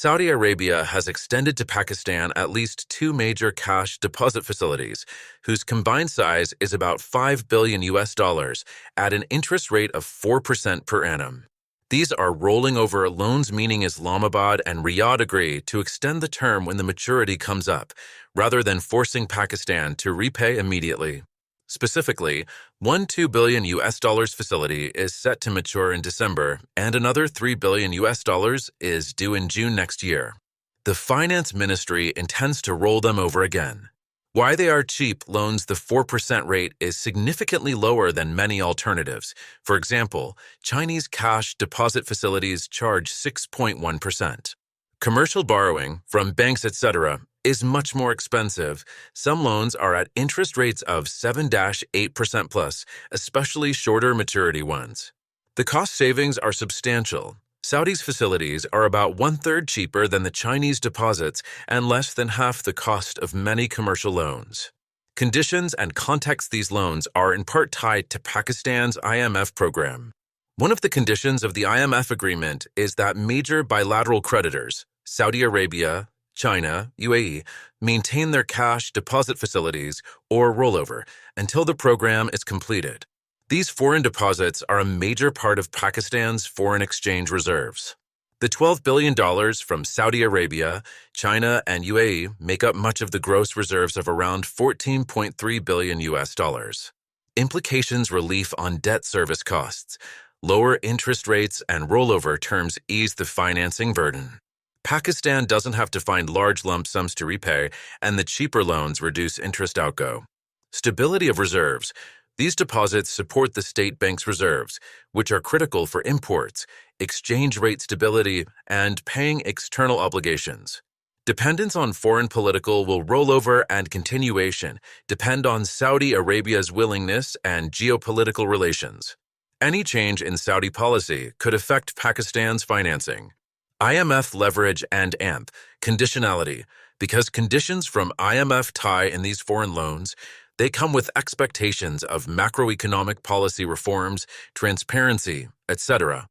Saudi Arabia has extended to Pakistan at least two major cash deposit facilities, whose combined size is about 5 billion US dollars at an interest rate of 4% per annum. These are rolling over loans, meaning Islamabad and Riyadh agree to extend the term when the maturity comes up, rather than forcing Pakistan to repay immediately. Specifically, one 2 billion US dollars facility is set to mature in December, and another 3 billion US dollars is due in June next year. The Finance Ministry intends to roll them over again. Why they are cheap loans, the 4% rate is significantly lower than many alternatives. For example, Chinese cash deposit facilities charge 6.1%. Commercial borrowing from banks, etc., is much more expensive. Some loans are at interest rates of 7-8% plus, especially shorter maturity ones. The cost savings are substantial. Saudi's facilities are about one-third cheaper than the Chinese deposits and less than half the cost of many commercial loans. Conditions and context: these loans are in part tied to Pakistan's IMF program. One of the conditions of the IMF agreement is that major bilateral creditors, Saudi Arabia, China, UAE, maintain their cash deposit facilities or rollover until the program is completed. These foreign deposits are a major part of Pakistan's foreign exchange reserves. The $12 billion from Saudi Arabia, China, and UAE make up much of the gross reserves of around 14.3 billion US dollars. Implications: relief on debt service costs. Lower interest rates and rollover terms ease the financing burden. Pakistan doesn't have to find large lump sums to repay, and the cheaper loans reduce interest outgo. Stability of reserves. These deposits support the state bank's reserves, which are critical for imports, exchange rate stability, and paying external obligations. Dependence on foreign political will rollover and continuation depend on Saudi Arabia's willingness and geopolitical relations. Any change in Saudi policy could affect Pakistan's financing. IMF leverage and AMP conditionality. Because conditions from IMF tie in these foreign loans, they come with expectations of macroeconomic policy reforms, transparency, etc.